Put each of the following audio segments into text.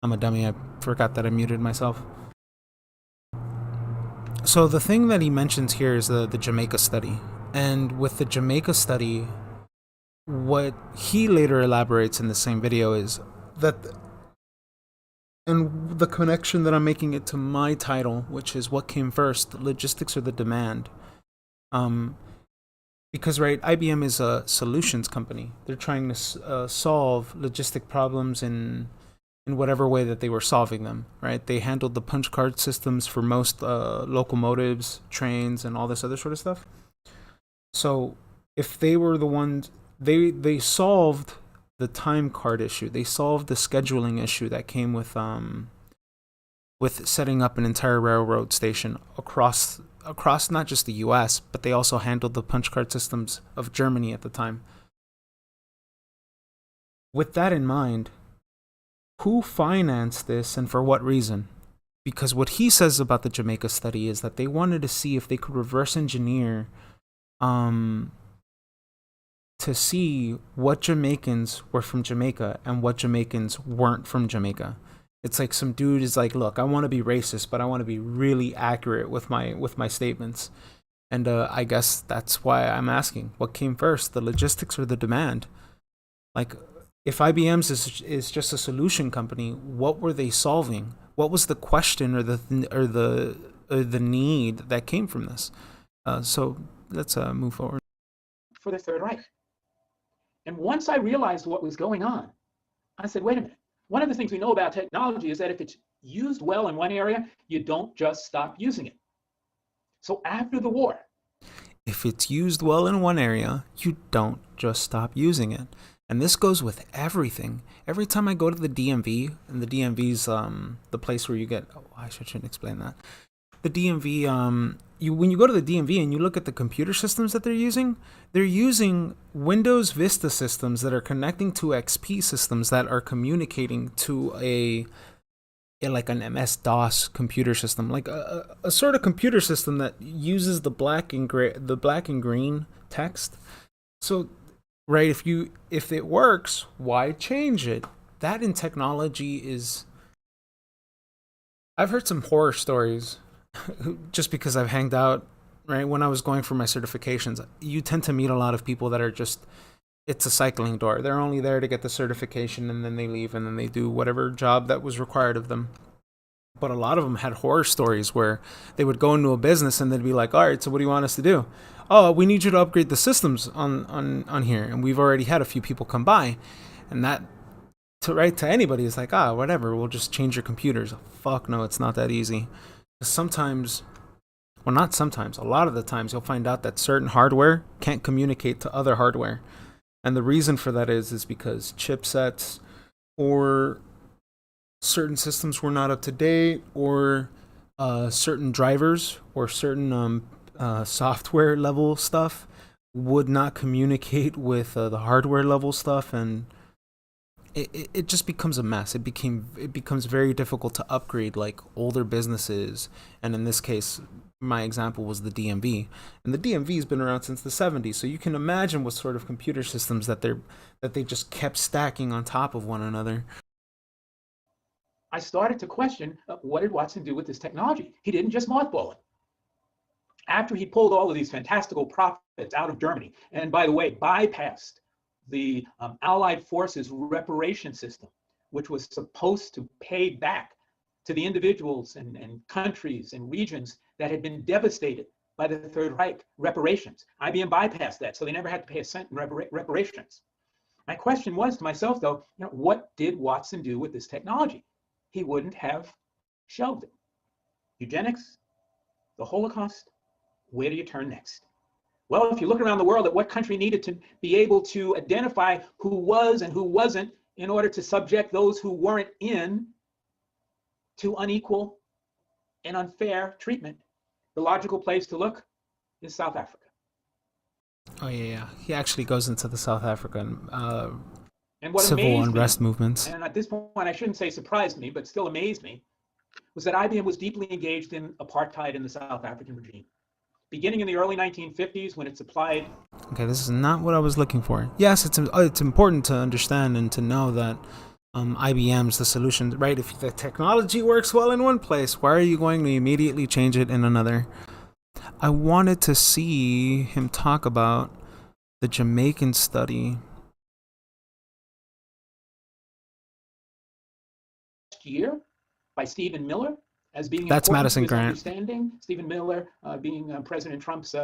I'm a dummy. I forgot that I muted myself. So the thing that he mentions here is the Jamaica study. And with the Jamaica study, what he later elaborates in the same video is that, and the connection that I'm making it to my title, which is what came first, the logistics or the demand. Um, because, right, IBM is a solutions company. They're trying to solve logistic problems in whatever way that they were solving them, right? They handled the punch card systems for most locomotives, trains, and all this other sort of stuff. So if they were the ones, they solved the time card issue. They solved the scheduling issue that came with setting up an entire railroad station across not just the U.S., but they also handled the punch card systems of Germany at the time. With that in mind, who financed this and for what reason? Because what he says about the Jamaica study is that they wanted to see if they could reverse engineer to see what Jamaicans were from Jamaica and what Jamaicans weren't from Jamaica. It's like some dude is like, look, I want to be racist, but I want to be really accurate with my statements. And I guess that's why I'm asking, what came first, the logistics or the demand? Like, if IBM's is just a solution company, what were they solving? What was the question or the need that came from this? So let's move forward. For the Third Reich. And once I realized what was going on, I said, wait a minute. One of the things we know about technology is that if it's used well in one area, you don't just stop using it. So after the war, if it's used well in one area, you don't just stop using it. And this goes with everything. Every time I go to the DMV, and the DMV's the place where you get, I shouldn't explain that. The DMV, when you go to the DMV and you look at the computer systems that they're using Windows Vista systems that are connecting to XP systems that are communicating to like an MS-DOS computer system, like a sort of computer system that uses the black and green text. So, right, if it works, why change it? That in technology is, I've heard some horror stories just because I've hanged out, right? When I was going for my certifications, you tend to meet a lot of people that are just, it's a cycling door. They're only there to get the certification and then they leave and then they do whatever job that was required of them. But a lot of them had horror stories where they would go into a business and they'd be like, all right, so what do you want us to do? Oh, we need you to upgrade the systems on here. And we've already had a few people come by. And that, to anybody, is like, whatever, we'll just change your computers. Fuck no, it's not that easy. Sometimes, well, not sometimes, a lot of the times you'll find out that certain hardware can't communicate to other hardware. And the reason for that is because chipsets or certain systems were not up to date, or certain drivers or certain software level stuff would not communicate with the hardware level stuff, and it just becomes a mess. It becomes very difficult to upgrade like older businesses, and in this case, my example was the DMV, and the DMV has been around since the 70s. So you can imagine what sort of computer systems that they just kept stacking on top of one another. I started to question, what did Watson do with this technology? He didn't just mothball it. After he pulled all of these fantastical profits out of Germany, and by the way, bypassed the Allied forces reparation system, which was supposed to pay back to the individuals and countries and regions that had been devastated by the Third Reich reparations. IBM bypassed that, so they never had to pay a cent in reparations. My question was to myself, though, what did Watson do with this technology? He wouldn't have shelved it. Eugenics, the Holocaust, where do you turn next? Well, if you look around the world at what country needed to be able to identify who was and who wasn't in order to subject those who weren't in to unequal and unfair treatment, the logical place to look is South Africa. Oh yeah. He actually goes into the South African and what civil unrest movements. And at this point, I shouldn't say surprised me, but still amazed me, was that IBM was deeply engaged in apartheid in the South African regime. Beginning in the early 1950s, when it supplied... Okay, this is not what I was looking for. Yes, it's important to understand and to know that IBM's the solution, right? If the technology works well in one place, why are you going to immediately change it in another? I wanted to see him talk about the Jamaican study. Year by Stephen Miller as being That's important to Madison his Grant. understanding. Stephen Miller, being President Trump's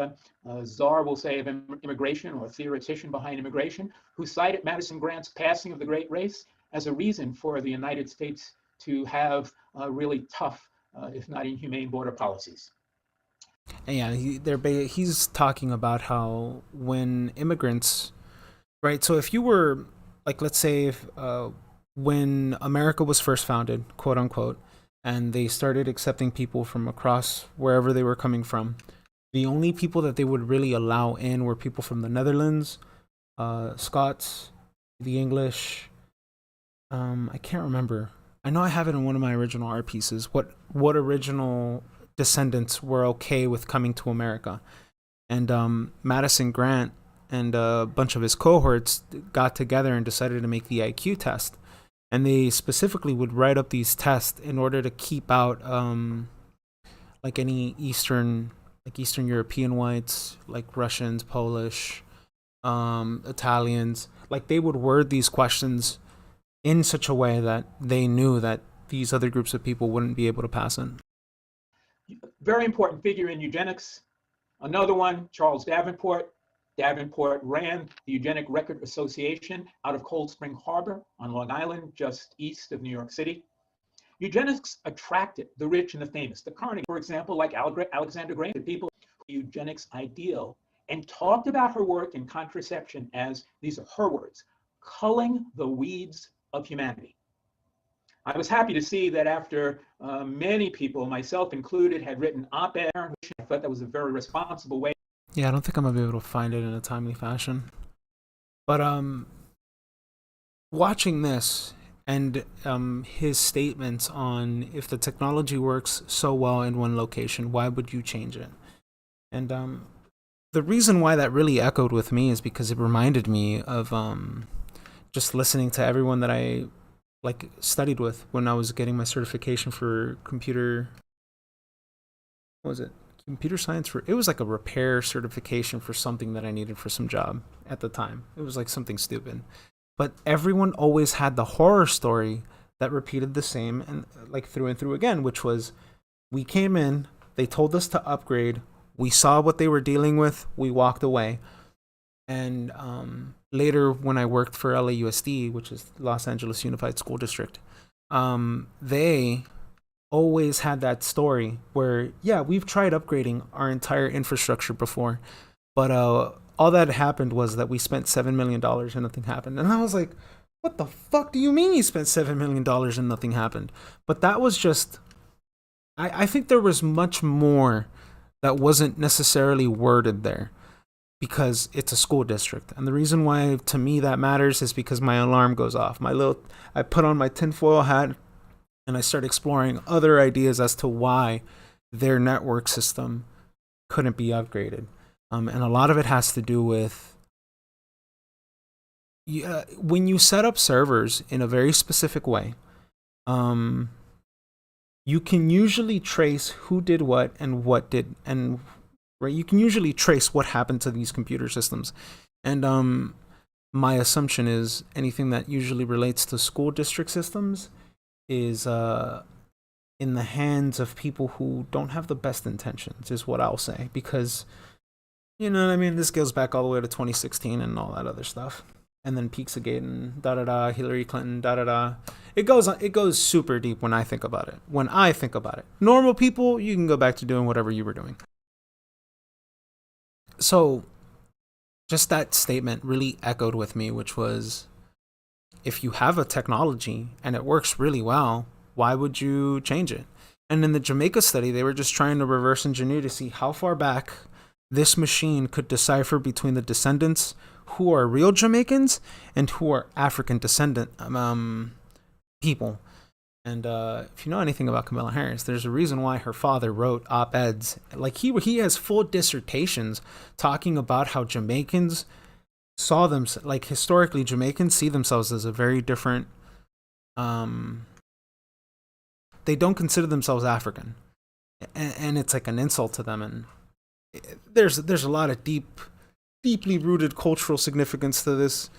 czar, we'll say, of immigration, or theoretician behind immigration, who cited Madison Grant's passing of the Great Race as a reason for the United States to have really tough, if not inhumane, border policies. And yeah, he's talking about how when immigrants, right? So if you were, like, let's say, if, when America was first founded, quote unquote, and they started accepting people from across wherever they were coming from, the only people that they would really allow in were people from the Netherlands, Scots, the English. I can't remember. I know I have it in one of my original art pieces. What original descendants were okay with coming to America? And Madison Grant and a bunch of his cohorts got together and decided to make the IQ test. And they specifically would write up these tests in order to keep out like any Eastern European whites, like Russians, Polish, Italians. Like, they would word these questions in such a way that they knew that these other groups of people wouldn't be able to pass it. Very important figure in eugenics. Another one, Charles Davenport. Davenport ran the Eugenic Record Association out of Cold Spring Harbor on Long Island, just east of New York City. Eugenics attracted the rich and the famous. The Carnegie, for example, like Alexander Graham, the people eugenics ideal, and talked about her work in contraception as, these are her words, culling the weeds of humanity. I was happy to see that after many people, myself included, had written op-ed, I thought that was a very responsible way. Yeah, I don't think I'm gonna be able to find it in a timely fashion. But watching this and his statements on, if the technology works so well in one location, why would you change it? And the reason why that really echoed with me is because it reminded me of just listening to everyone that I studied with when I was getting my certification for computer. What was it? Computer science. For it was like a repair certification for something that I needed for some job at the time. It was like something stupid, but everyone always had the horror story that repeated the same and like through and through again, which was, we came in, they told us to upgrade, we saw what they were dealing with, we walked away. And later, when I worked for LAUSD, which is Los Angeles Unified School District, they always had that story where, yeah, we've tried upgrading our entire infrastructure before, but all that happened was that we spent $7 million and nothing happened. And I was like, what the fuck do you mean you spent $7 million and nothing happened? But that was just, I think there was much more that wasn't necessarily worded there, because it's a school district. And the reason why to me that matters is because my alarm goes off. I put on my tinfoil hat and I start exploring other ideas as to why their network system couldn't be upgraded. And a lot of it has to do with when you set up servers in a very specific way, you can usually trace who did what and what did, and right, you can usually trace what happened to these computer systems. And my assumption is anything that usually relates to school district systems is in the hands of people who don't have the best intentions, is what I'll say. Because, you know what I mean, this goes back all the way to 2016 and all that other stuff. And then Pizzagate and da-da-da, Hillary Clinton, da-da-da. It goes super deep when I think about it. Normal people, you can go back to doing whatever you were doing. So just that statement really echoed with me, which was, if you have a technology and it works really well, why would you change it? And in the Jamaica study, they were just trying to reverse engineer to see how far back this machine could decipher between the descendants who are real Jamaicans and who are African descendant people. And if you know anything about Kamala Harris, there's a reason why her father wrote op-eds. Like he has full dissertations talking about how Jamaicans saw them, like historically Jamaicans see themselves as a very different they don't consider themselves African, and it's like an insult to them. And there's a lot of deeply rooted cultural significance to this,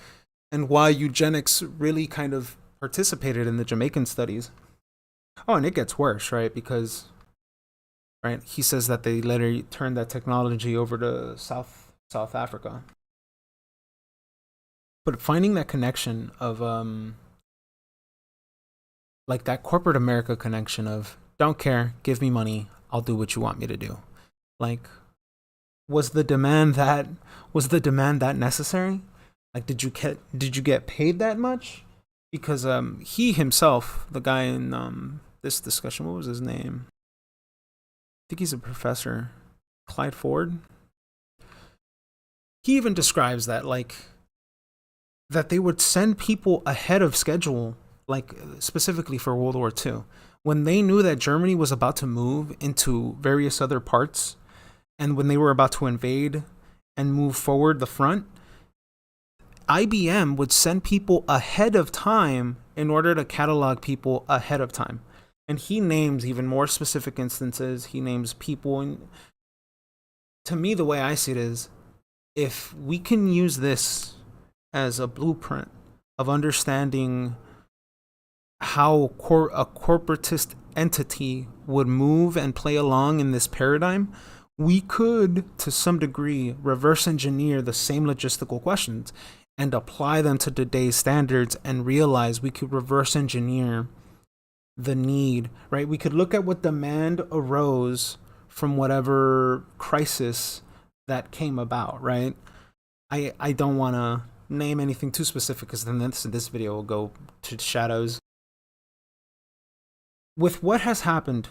and why eugenics really kind of participated in the Jamaican studies. Oh, and it gets worse, right? Because right, he says that they later turned that technology over to South Africa. But finding that connection of like that corporate America connection of don't care, give me money, I'll do what you want me to do. Like, was the demand that necessary? Like, did you get paid that much? Because he himself, the guy in this discussion, what was his name? I think he's a professor, Clyde Ford. He even describes that like that they would send people ahead of schedule, like specifically for World War II, when they knew that Germany was about to move into various other parts, and when they were about to invade and move forward the front. IBM would send people ahead of time in order to catalog people ahead of time. And he names even more specific instances. He names people. And to me, the way I see it is, if we can use this as a blueprint of understanding how a corporatist entity would move and play along in this paradigm, we could, to some degree, reverse engineer the same logistical questions and apply them to today's standards and realize we could reverse engineer the need, right? We could look at what demand arose from whatever crisis that came about, right? I don't want to name anything too specific because then this video will go to shadows. With what has happened,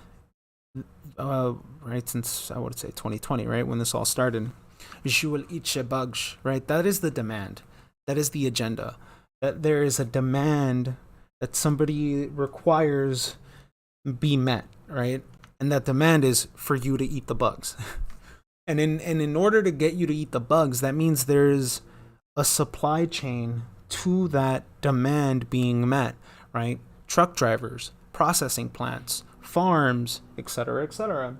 right, since I would say 2020, right, when this all started, right? That is the demand. That is the agenda. That there is a demand that somebody requires be met, right? And that demand is for you to eat the bugs. And in order to get you to eat the bugs, that means there's a supply chain to that demand being met, right? Truck drivers, processing plants, farms, etc., etc.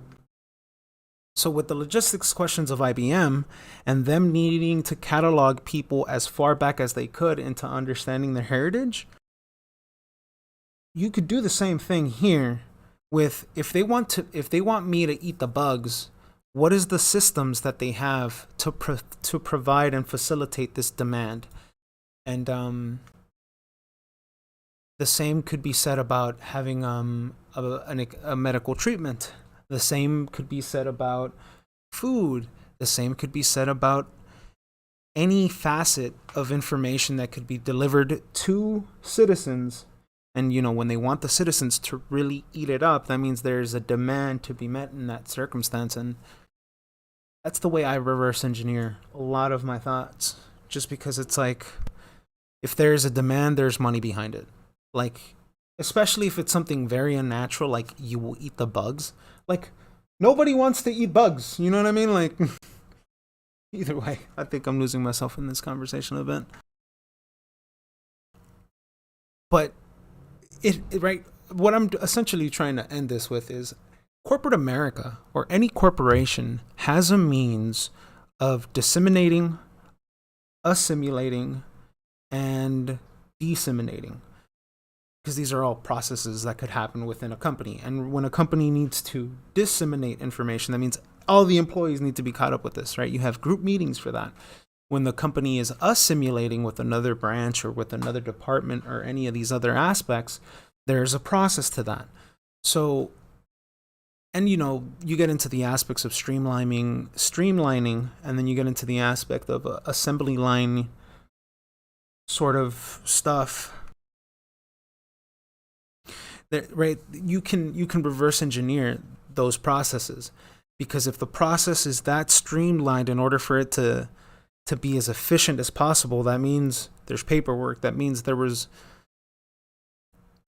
So with the logistics questions of IBM and them needing to catalog people as far back as they could into understanding their heritage, you could do the same thing here with if they want me to eat the bugs, what is the systems that they have to provide and facilitate this demand? And the same could be said about having a medical treatment. The same could be said about food. The same could be said about any facet of information that could be delivered to citizens. And, you know, when they want the citizens to really eat it up, that means there's a demand to be met in that circumstance. And that's the way I reverse engineer a lot of my thoughts. Just because it's like, if there's a demand, there's money behind it. Like, especially if it's something very unnatural, like you will eat the bugs. Like, nobody wants to eat bugs. You know what I mean? Like, either way, I think I'm losing myself in this conversation a bit. But right, what I'm essentially trying to end this with is corporate America or any corporation has a means of disseminating, assimilating, and disseminating. Because these are all processes that could happen within a company. And when a company needs to disseminate information, that means all the employees need to be caught up with this, right? You have group meetings for that. When the company is assimilating with another branch or with another department or any of these other aspects, there's a process to that. So, and you know, you get into the aspects of streamlining, and then you get into the aspect of assembly line sort of stuff. Right, you can reverse engineer those processes, because if the process is that streamlined in order for it to be as efficient as possible, that means there's paperwork. That means there was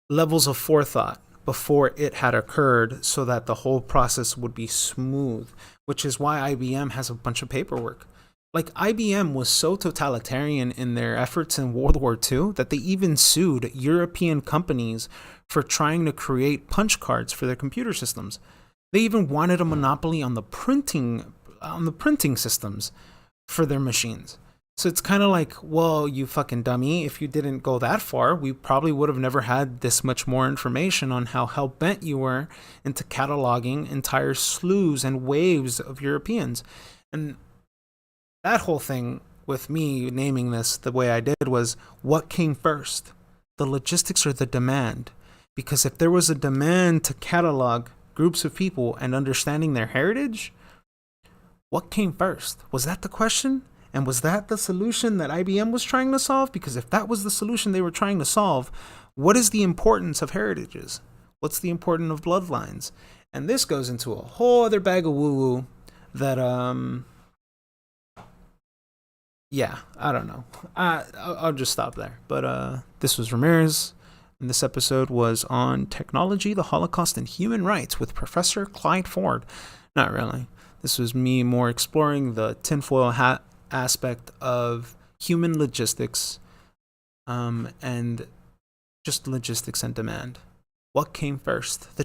levels of forethought before it had occurred so that the whole process would be smooth, which is why IBM has a bunch of paperwork. Like IBM was so totalitarian in their efforts in World War II that they even sued European companies for trying to create punch cards for their computer systems. They even wanted a monopoly on the printing systems for their machines. So it's kind of like, well, you fucking dummy, if you didn't go that far, we probably would have never had this much more information on how hell bent you were into cataloging entire slews and waves of Europeans. And that whole thing with me naming this the way I did was, what came first, the logistics or the demand? Because if there was a demand to catalog groups of people and understanding their heritage, what came first? Was that the question? And was that the solution that IBM was trying to solve? Because if that was the solution they were trying to solve, what is the importance of heritages? What's the importance of bloodlines? And this goes into a whole other bag of woo-woo that, yeah, I don't know. I'll just stop there. But this was Ramirez, and this episode was on technology, the Holocaust, and human rights with Professor Clyde Ford. Not really. This was me more exploring the tinfoil hat aspect of human logistics, and just logistics and demand. What came first, the